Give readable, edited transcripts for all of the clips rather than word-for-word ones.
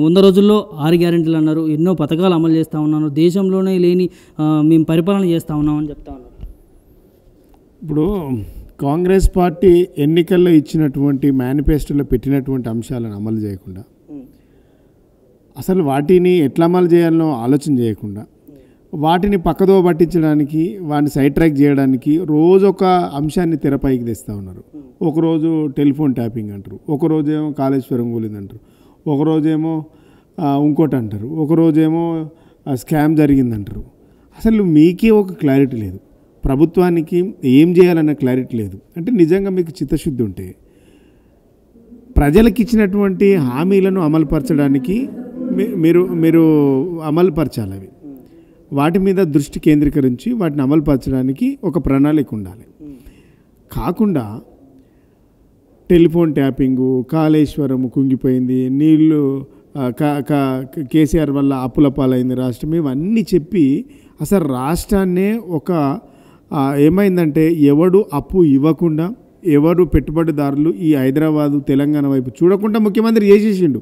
100 రోజుల్లో 6 గ్యారెంటీలు అన్నారు, ఎన్నో పథకాలు అమలు చేస్తూ ఉన్నాను, దేశంలోనే లేని మేము పరిపాలన చేస్తూ ఉన్నామని చెప్తా ఉన్నారు. ఇప్పుడు కాంగ్రెస్ పార్టీ ఎన్నికల్లో ఇచ్చినటువంటి మేనిఫెస్టోలో పెట్టినటువంటి అంశాలను అమలు చేయకుండా, అసలు వాటిని ఎట్లా అమలు చేయాలనో ఆలోచన చేయకుండా, వాటిని పక్కదో పట్టించడానికి, వాటిని సైడ్ ట్రాక్ చేయడానికి రోజు ఒక అంశాన్ని తెరపైకి తెస్తూ ఉన్నారు. ఒకరోజు టెలిఫోన్ ట్యాపింగ్ అంటారు, ఒకరోజేమో కాళేశ్వరం కూలిందంటారు, ఒకరోజేమో ఇంకోటి అంటారు, ఒకరోజేమో స్కామ్ జరిగిందంటారు. అసలు మీకే ఒక క్లారిటీ లేదు, ప్రభుత్వానికి ఏం చేయాలన్న క్లారిటీ లేదు. అంటే నిజంగా మీకు చిత్తశుద్ధి ఉంటే ప్రజలకు ఇచ్చినటువంటి హామీలను అమలుపరచడానికి మీరు అమలుపరచాలి. అవి వాటి మీద దృష్టి కేంద్రీకరించి వాటిని అమలుపరచడానికి ఒక ప్రణాళిక ఉండాలి. కాకుండా టెలిఫోన్ ట్యాపింగు, కాళేశ్వరం కుంగిపోయింది, నీళ్ళు కేసీఆర్ వల్ల అప్పుల పాలైంది రాష్ట్రం, ఇవన్నీ చెప్పి అసలు రాష్ట్రాన్నే ఒక ఏమైందంటే ఎవడు అప్పు ఇవ్వకుండా, ఎవరు పెట్టుబడిదారులు ఈ హైదరాబాదు తెలంగాణ వైపు చూడకుండా ముఖ్యమంత్రి చేసేసిండు.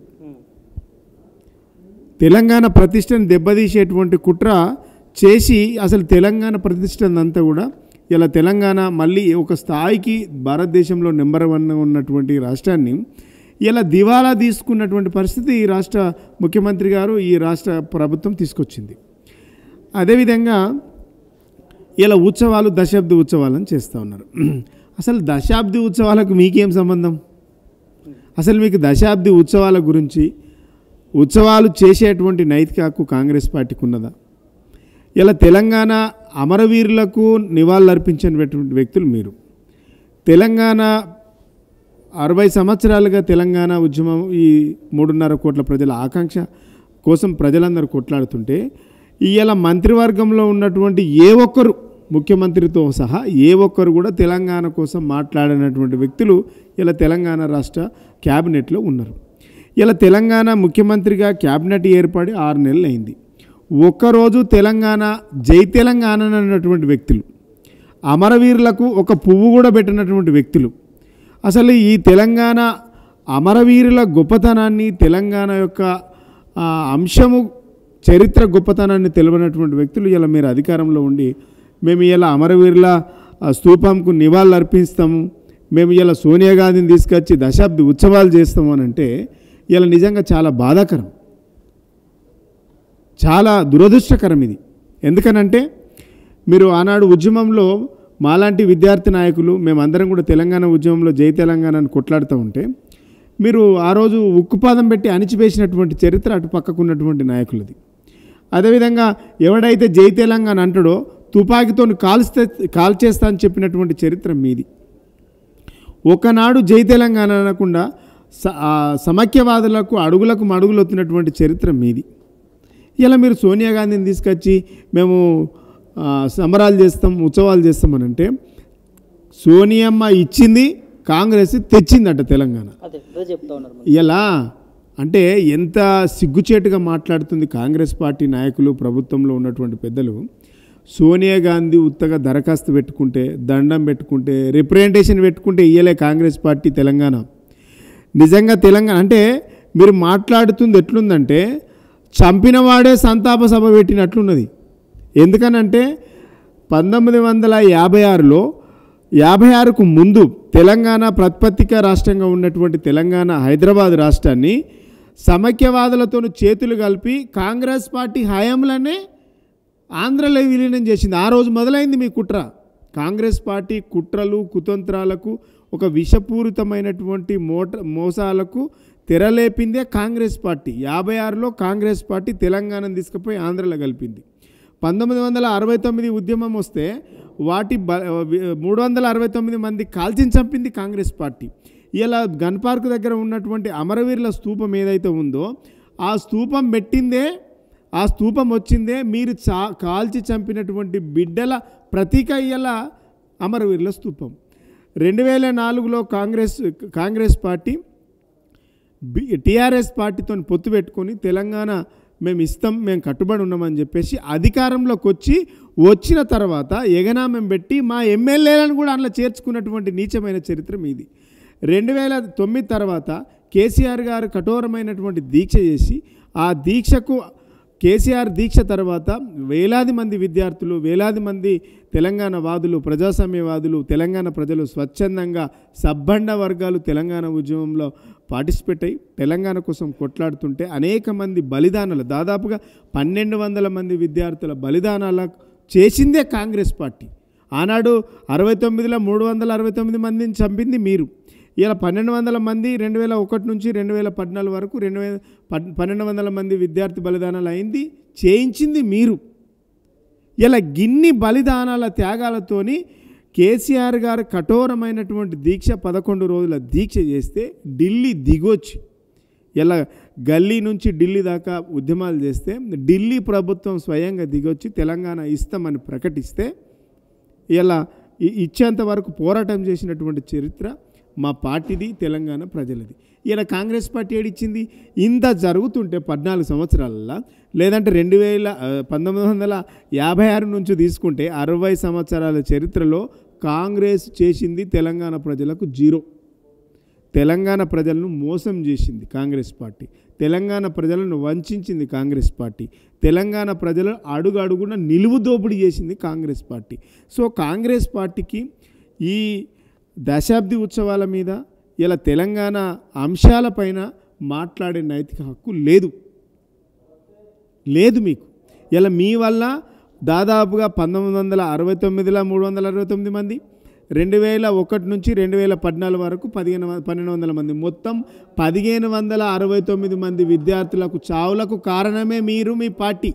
తెలంగాణ ప్రతిష్టను దెబ్బతీసేటువంటి కుట్ర చేసి అసలు తెలంగాణ ప్రతిష్టనంతా కూడా ఇలా తెలంగాణ మళ్ళీ ఒక స్థాయికి భారతదేశంలో నెంబర్ 1 ఉన్నటువంటి రాష్ట్రాన్ని ఇలా దివాలా తీసుకున్నటువంటి పరిస్థితి ఈ రాష్ట్ర ముఖ్యమంత్రి గారు, ఈ రాష్ట్ర ప్రభుత్వం తీసుకొచ్చింది. అదేవిధంగా ఇలా ఉత్సవాలు, దశాబ్ది ఉత్సవాలను చేస్తూ ఉన్నారు. అసలు దశాబ్ది ఉత్సవాలకు మీకేం సంబంధం? అసలు మీకు దశాబ్ది ఉత్సవాల గురించి, ఉత్సవాలు చేసేటువంటి నైతిక హక్కు కాంగ్రెస్ పార్టీకి ఉన్నదా? ఇలా తెలంగాణ అమరవీరులకు నివాళులర్పించినటువంటి వ్యక్తులు మీరు. తెలంగాణ 60 సంవత్సరాలుగా తెలంగాణ ఉద్యమం, ఈ 3.5 కోట్ల ప్రజల ఆకాంక్ష కోసం ప్రజలందరూ కొట్లాడుతుంటే ఇవాళ మంత్రివర్గంలో ఉన్నటువంటి ఏ ఒక్కరు, ముఖ్యమంత్రితో సహా ఏ ఒక్కరు కూడా తెలంగాణ కోసం మాట్లాడినటువంటి వ్యక్తులు ఇలా తెలంగాణ రాష్ట్ర క్యాబినెట్లో ఉన్నారు. ఇలా తెలంగాణ ముఖ్యమంత్రిగా క్యాబినెట్ ఏర్పడి 6 నెలలు అయింది. ఒక్కరోజు తెలంగాణ జై తెలంగాణ అన్నటువంటి వ్యక్తులు, అమరవీరులకు ఒక పువ్వు కూడా పెట్టినటువంటి వ్యక్తులు, అసలు ఈ తెలంగాణ అమరవీరుల గొప్పతనాన్ని, తెలంగాణ యొక్క అంశము, చరిత్ర గొప్పతనాన్ని తెలియనటువంటి వ్యక్తులు ఇలా మీరు అధికారంలో ఉండి మేము ఇలా అమరవీరుల స్తూపంకు నివాళులు అర్పిస్తాము, మేము ఇలా సోనియా గాంధీని తీసుకొచ్చి దశాబ్ది ఉత్సవాలు చేస్తాము అని అంటే ఇలా నిజంగా చాలా బాధాకరం, చాలా దురదృష్టకరం ఇది. ఎందుకనంటే మీరు ఆనాడు ఉద్యమంలో మాలాంటి విద్యార్థి నాయకులు మేమందరం కూడా తెలంగాణ ఉద్యమంలో జై తెలంగాణని కొట్లాడుతూ ఉంటే మీరు ఆ రోజు ఉక్కుపాదం పెట్టి అణిచివేసినటువంటి చరిత్ర అటు పక్కకున్నటువంటి నాయకులది. అదేవిధంగా ఎవడైతే జై తెలంగాణ అంటాడో తుపాకీతో కాల్చేస్తా అని చెప్పినటువంటి చరిత్ర మీది. ఒకనాడు జై తెలంగాణ అనకుండా సమైక్యవాదులకు అడుగులకు మడుగులు వచ్చినటువంటి చరిత్ర మీది. ఇలా మీరు సోనియా గాంధీని తీసుకొచ్చి మేము సంబరాలు చేస్తాం, ఉత్సవాలు చేస్తామని అంటే సోనియమ్మ ఇచ్చింది, కాంగ్రెస్ తెచ్చిందట తెలంగాణ. ఇలా అంటే ఎంత సిగ్గుచేటుగా మాట్లాడుతుంది కాంగ్రెస్ పార్టీ నాయకులు, ప్రభుత్వంలో ఉన్నటువంటి పెద్దలు. సోనియా గాంధీ ఉత్తగా దరఖాస్తు పెట్టుకుంటే, దండం పెట్టుకుంటే, రిప్రజెంటేషన్ పెట్టుకుంటే ఇయ్యలే కాంగ్రెస్ పార్టీ తెలంగాణ. నిజంగా తెలంగాణ అంటే మీరు మాట్లాడుతుంది ఎట్లుందంటే చంపినవాడే సంతాప సభ పెట్టినట్లున్నది. ఎందుకనంటే 1956లో 56కు ముందు తెలంగాణ ప్రతిపత్తిక రాష్ట్రంగా ఉన్నటువంటి తెలంగాణ హైదరాబాద్ రాష్ట్రాన్ని సమైక్యవాదులతో చేతులు కలిపి కాంగ్రెస్ పార్టీ హయాంలోనే ఆంధ్రలో విలీనం చేసింది. ఆ రోజు మొదలైంది మీ కుట్ర. కాంగ్రెస్ పార్టీ కుట్రలు, కుతంత్రాలకు, ఒక విషపూరితమైనటువంటి మోసాలకు తెరలేపిందే కాంగ్రెస్ పార్టీ. 56లో కాంగ్రెస్ పార్టీ తెలంగాణను తీసుకుపోయి ఆంధ్రలో కలిపింది. 1969 ఉద్యమం వస్తే వాటి 369 మంది కాల్చి చంపింది కాంగ్రెస్ పార్టీ. ఇలా గన్ పార్క్ దగ్గర ఉన్నటువంటి అమరవీరుల స్తూపం ఏదైతే ఉందో ఆ స్తూపం పెట్టిందే, ఆ స్తూపం వచ్చిందే మీరు కాల్చి చంపినటువంటి బిడ్డల ప్రతీక ఇలా అమరవీరుల స్తూపం. 2004లో కాంగ్రెస్ పార్టీ టీఆర్ఎస్ పార్టీతో పొత్తు పెట్టుకొని తెలంగాణ మేము ఇస్తాం, మేము కట్టుబడి ఉన్నామని చెప్పేసి అధికారంలోకి వచ్చిన తర్వాత ఎగనామం పెట్టి మా ఎమ్మెల్యేలను కూడా అందులో చేర్చుకున్నటువంటి నీచమైన చరిత్ర మీది. 2009 తర్వాత కేసీఆర్ గారు కఠోరమైనటువంటి దీక్ష చేసి ఆ దీక్షకు కేసీఆర్ దీక్ష తర్వాత వేలాది మంది విద్యార్థులు, వేలాది మంది తెలంగాణ వాదులు, ప్రజాస్వామ్యవాదులు, తెలంగాణ ప్రజలు స్వచ్ఛందంగా సబ్బండ వర్గాలు తెలంగాణ ఉద్యమంలో పార్టిసిపేట్ అయ్యి తెలంగాణ కోసం కొట్లాడుతుంటే అనేక మంది బలిదానాలు, దాదాపుగా 1200 మంది విద్యార్థుల బలిదానాల చేసిందే కాంగ్రెస్ పార్టీ. ఆనాడు 69లో 369 మందిని చంపింది మీరు. ఇలా 1200 మంది 2001 నుంచి 2014 వరకు 1200 మంది విద్యార్థి బలిదానాలు అయింది, చేయించింది మీరు. ఇలా గిన్ని బలిదానాల త్యాగాలతోని కేసీఆర్ గారు కఠోరమైనటువంటి దీక్ష 11 రోజుల దీక్ష చేస్తే ఢిల్లీ దిగొచ్చి ఇలా గల్లీ నుంచి ఢిల్లీ దాకా ఉద్యమాలు చేస్తే ఢిల్లీ ప్రభుత్వం స్వయంగా దిగొచ్చి తెలంగాణ ఇస్తామని ప్రకటిస్తే ఇలా ఇచ్చేంత వరకు పోరాటం చేసినటువంటి చరిత్ర మా పార్టీది, తెలంగాణ ప్రజలది. ఇలా కాంగ్రెస్ పార్టీ ఏడిచ్చింది? ఇంత జరుగుతుంటే 14 సంవత్సరాలలో, లేదంటే 1956 నుంచి తీసుకుంటే 60 సంవత్సరాల చరిత్రలో కాంగ్రెస్ చేసింది తెలంగాణ ప్రజలకు జీరో. తెలంగాణ ప్రజలను మోసం చేసింది కాంగ్రెస్ పార్టీ, తెలంగాణ ప్రజలను వంచింది కాంగ్రెస్ పార్టీ, తెలంగాణ ప్రజలు అడుగు అడుగున నిలువు దోపిడీ చేసింది కాంగ్రెస్ పార్టీ. సో కాంగ్రెస్ పార్టీకి ఈ దశాబ్ది ఉత్సవాల మీద ఇలా తెలంగాణ అంశాలపైన మాట్లాడే నైతిక హక్కు లేదు మీకు. ఇలా మీ వల్ల దాదాపుగా 1969లో 369 మంది, 2001 నుంచి 2014 వరకు 1200 మంది, మొత్తం 1569 మంది విద్యార్థులకు చావులకు కారణమే మీరు, మీ పార్టీ.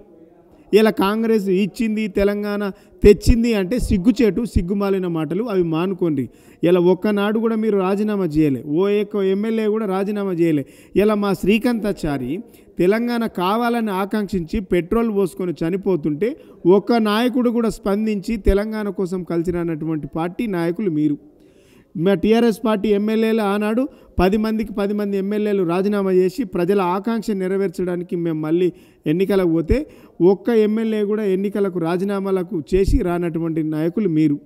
ఇలా కాంగ్రెస్ ఇచ్చింది, తెలంగాణ తెచ్చింది అంటే సిగ్గుచేటు, సిగ్గుమాలిన మాటలు, అవి మానుకోండి. ఇలా ఒక్కనాడు కూడా మీరు రాజీనామా చేయలే, ఎమ్మెల్యే కూడా రాజీనామా చేయలే. ఇలా మా శ్రీకాంతాచారి తెలంగాణ కావాలని ఆకాంక్షించి పెట్రోల్ పోసుకొని చనిపోతుంటే ఒక్క నాయకుడు కూడా స్పందించి తెలంగాణ కోసం కలిసి రానటువంటి పార్టీ నాయకులు మీరు. మా టీఆర్ఎస్ పార్టీ ఎమ్మెల్యేలు ఆనాడు 10 మందికి 10 మంది ఎమ్మెల్యేలు రాజీనామా చేసి ప్రజల ఆకాంక్ష నెరవేర్చడానికి మేము మళ్ళీ ఎన్నికలకు పోతే ఒక్క ఎమ్మెల్యే కూడా ఎన్నికలకు రాజీనామాలకు చేసి రానటువంటి నాయకులు మీరు.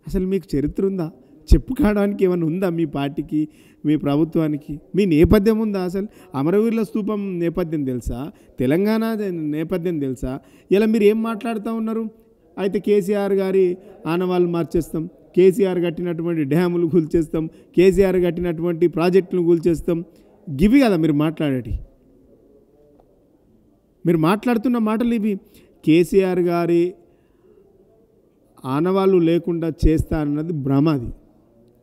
అసలు మీకు చరిత్ర ఉందా? చెప్పుకోవడానికి ఏమైనా ఉందా మీ పార్టీకి, మీ ప్రభుత్వానికి? మీ నేపథ్యం ఉందా? అసలు అమరవీరుల స్తూపం నేపథ్యం తెలుసా? తెలంగాణ నేపథ్యం తెలుసా? ఇలా మీరు ఏం మాట్లాడుతూ ఉన్నారు? అయితే కేసీఆర్ గారి ఆనవాళ్ళు మార్చేస్తాం, కేసీఆర్ కట్టినటువంటి డ్యాములు కూల్చేస్తాం, కేసీఆర్ కట్టినటువంటి ప్రాజెక్టులు కూల్చేస్తాం, గివి కదా మీరు మాట్లాడేటి. మీరు మాట్లాడుతున్న మాటలు ఇవి. కేసీఆర్ గారి ఆనవాళ్ళు లేకుండా చేస్తా అన్నది భ్రమది.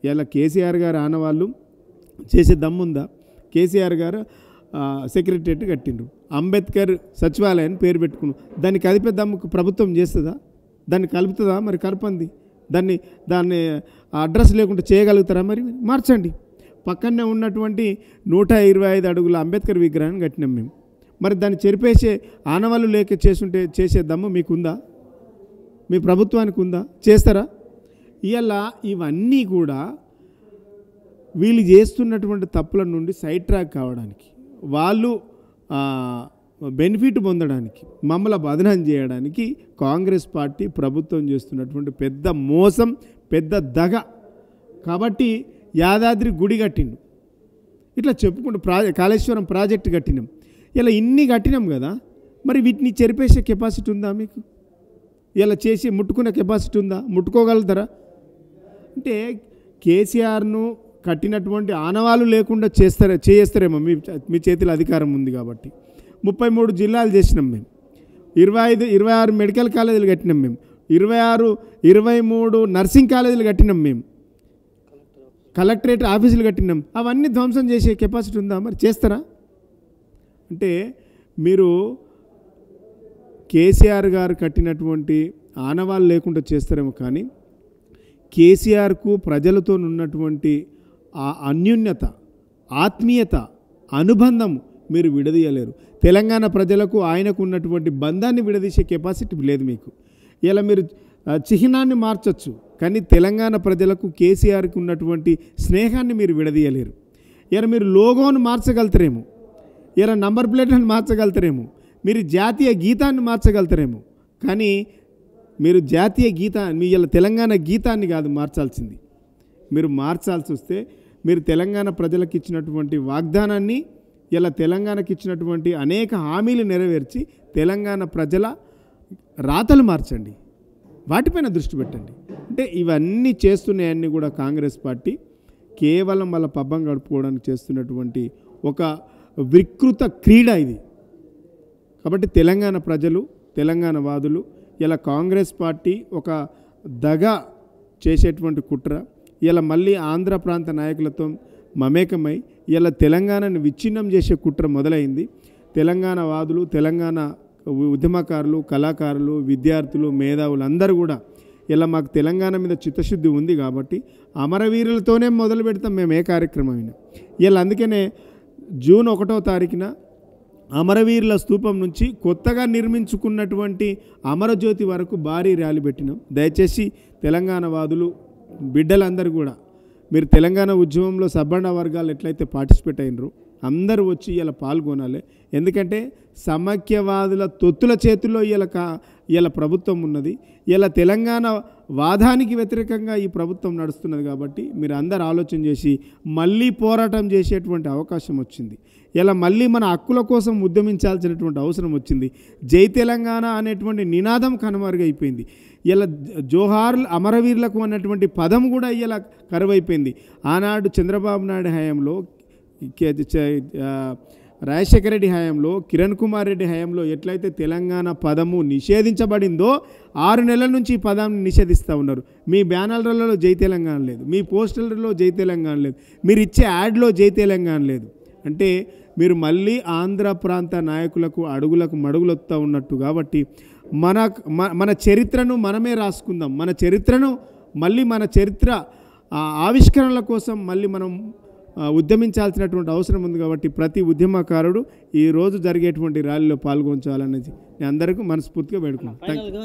ఇలా కేసీఆర్ గారి ఆనవాళ్ళు చేసే దమ్ముందా? కేసీఆర్ గారు సెక్రటరియట్ కట్టిండ్రు, అంబేద్కర్ సచివాలయాన్ని పేరు పెట్టుకున్నాం, దాన్ని కదిపే దమ్ముకు ప్రభుత్వం చేస్తుందా? దాన్ని కలుపుతుందా? మరి కలపంది. దాన్ని అడ్రస్ లేకుండా చేయగలుగుతారా? మరి మార్చండి. పక్కనే ఉన్నటువంటి 125 అడుగుల అంబేద్కర్ విగ్రహాన్ని కట్టినాం మేము. మరి దాన్ని చెరిపేసే ఆనవాళ్ళు లేక చేసే దమ్ము మీకుందా? మీ ప్రభుత్వానికి ఉందా? చేస్తారా? ఇలా ఇవన్నీ కూడా వీళ్ళు చేస్తున్నటువంటి తప్పుల నుండి సైడ్ ట్రాక్ కావడానికి, వాళ్ళు బెనిఫిట్ పొందడానికి, మమ్మల్ని బదనాం చేయడానికి కాంగ్రెస్ పార్టీ ప్రభుత్వం చేస్తున్నటువంటి పెద్ద మోసం, పెద్ద దగ. కాబట్టి యాదాద్రి గుడి కట్టిండు, ఇట్లా చెప్పుకుంటూ కాళేశ్వరం ప్రాజెక్టు కట్టినాం, ఇలా ఇన్ని కట్టినాం కదా. మరి వీటిని చెరిపేసే కెపాసిటీ ఉందా మీకు? ఇలా చేసి ముట్టుకునే కెపాసిటీ ఉందా? ముట్టుకోగలుగుతారా? అంటే కేసీఆర్ను కట్టినటువంటి ఆనవాళ్ళు లేకుండా చేస్తారేమో. మీ చేతిలో అధికారం ఉంది కాబట్టి 33 జిల్లాలు చేసినాం మేము, 26 మెడికల్ కాలేజీలు కట్టినాం మేము, 23 నర్సింగ్ కాలేజీలు కట్టినాం మేము, కలెక్టరేట్ ఆఫీసులు కట్టినాం. అవన్నీ ధ్వంసం చేసే కెపాసిటీ ఉందా? మరి చేస్తారా? అంటే మీరు కేసీఆర్ గారు కట్టినటువంటి ఆనవాళ్ళు లేకుండా చేస్తారేమో, కానీ కేసీఆర్కు ప్రజలతో ఉన్నటువంటి ఆ అన్యోన్యత, ఆత్మీయత, అనుబంధం మీరు విడదీయలేరు. తెలంగాణ ప్రజలకు ఆయనకు ఉన్నటువంటి బంధాన్ని విడదీసే కెపాసిటీ లేదు మీకు. ఇలా మీరు చిహ్నాన్ని మార్చచ్చు, కానీ తెలంగాణ ప్రజలకు కేసీఆర్కి ఉన్నటువంటి స్నేహాన్ని మీరు విడదీయలేరు. ఇలా మీరు లోగోను మార్చగలుగుతారేమో, ఇలా నంబర్ ప్లేట్లను మార్చగలుగుతారేమో, మీరు జాతీయ గీతాన్ని మార్చగలుగుతారేమో, కానీ మీరు జాతీయ గీతాన్ని, మీ ఇలా తెలంగాణ గీతాన్ని కాదు మార్చాల్సింది. మీరు మార్చాల్సి వస్తే మీరు తెలంగాణ ప్రజలకు ఇచ్చినటువంటి వాగ్దానాన్ని ఇలా తెలంగాణకి ఇచ్చినటువంటి అనేక హామీలు నెరవేర్చి తెలంగాణ ప్రజల రాతలు మార్చండి, వాటిపైన దృష్టి పెట్టండి. అంటే ఇవన్నీ చేస్తున్నాయన్నీ కూడా కాంగ్రెస్ పార్టీ కేవలం వాళ్ళ పబ్బం గడుపుకోవడానికి చేస్తున్నటువంటి ఒక వికృత క్రీడ ఇది. కాబట్టి తెలంగాణ ప్రజలు, తెలంగాణ వాదులు ఇలా కాంగ్రెస్ పార్టీ ఒక దగా చేసేటువంటి కుట్ర, ఇలా మళ్ళీ ఆంధ్ర ప్రాంత నాయకులతో మమేకమై ఇలా తెలంగాణను విచ్ఛిన్నం చేసే కుట్ర మొదలైంది. తెలంగాణ వాదులు, తెలంగాణ ఉద్యమకారులు, కళాకారులు, విద్యార్థులు, మేధావులు అందరూ కూడా ఇలా మాకు తెలంగాణ మీద చిత్తశుద్ధి ఉంది కాబట్టి అమరవీరులతోనే మొదలు పెడతాం మేము ఏ కార్యక్రమం అయినా. ఇలా అందుకనే జూన్ 1వ తారీఖున అమరవీరుల స్తూపం నుంచి కొత్తగా నిర్మించుకున్నటువంటి అమరజ్యోతి వరకు భారీ ర్యాలీ పెట్టినాం. దయచేసి తెలంగాణ వాదులు బిడ్డలందరూ కూడా మీరు తెలంగాణ ఉద్యమంలో సబ్బండ వర్గాలు ఎట్లయితే పార్టిసిపేట్ అయినరు అందరూ వచ్చి ఇలా పాల్గొనాలి. ఎందుకంటే సమైక్యవాదుల తొత్తుల చేతుల్లో ఇలా ప్రభుత్వం ఉన్నది. ఇలా తెలంగాణ వాదానికి వ్యతిరేకంగా ఈ ప్రభుత్వం నడుస్తున్నది. కాబట్టి మీరు అందరు ఆలోచన చేసి మళ్ళీ పోరాటం చేసేటువంటి అవకాశం వచ్చింది. ఇలా మళ్ళీ మన హక్కుల కోసం ఉద్యమించాల్సినటువంటి అవసరం వచ్చింది. జై తెలంగాణ అనేటువంటి నినాదం కనుమరుగైపోయింది. ఇలా జోహార్లు అమరవీరులకు అన్నటువంటి పదం కూడా ఇలా కరువైపోయింది. ఆనాడు చంద్రబాబు నాయుడు హయాంలో, రాజశేఖర రెడ్డి హయాంలో, కిరణ్ కుమార్ రెడ్డి హయాంలో ఎట్లయితే తెలంగాణ పదము నిషేధించబడిందో 6 నెలల నుంచి ఈ పదాన్ని నిషేధిస్తూ ఉన్నారు. మీ బ్యానర్లలో జై తెలంగాణ లేదు, మీ పోస్టర్లలో జై తెలంగాణ లేదు, మీరు ఇచ్చే యాడ్లో జై తెలంగాణ లేదు. అంటే మీరు మళ్ళీ ఆంధ్ర ప్రాంత నాయకులకు అడుగులకు మడుగులొత్తా ఉన్నట్టు. కాబట్టి మన చరిత్రను మనమే రాసుకుందాం. మన చరిత్రను మళ్ళీ మన చరిత్ర ఆవిష్కరణల కోసం మళ్ళీ మనం ఉద్యమించాల్సినటువంటి అవసరం ఉంది. కాబట్టి ప్రతి ఉద్యమకారుడు ఈరోజు జరిగేటువంటి ర్యాలీలో పాల్గొంచాలనేది నేను అందరికీ మనస్ఫూర్తిగా వేడుకున్నాను. ఫైనల్గా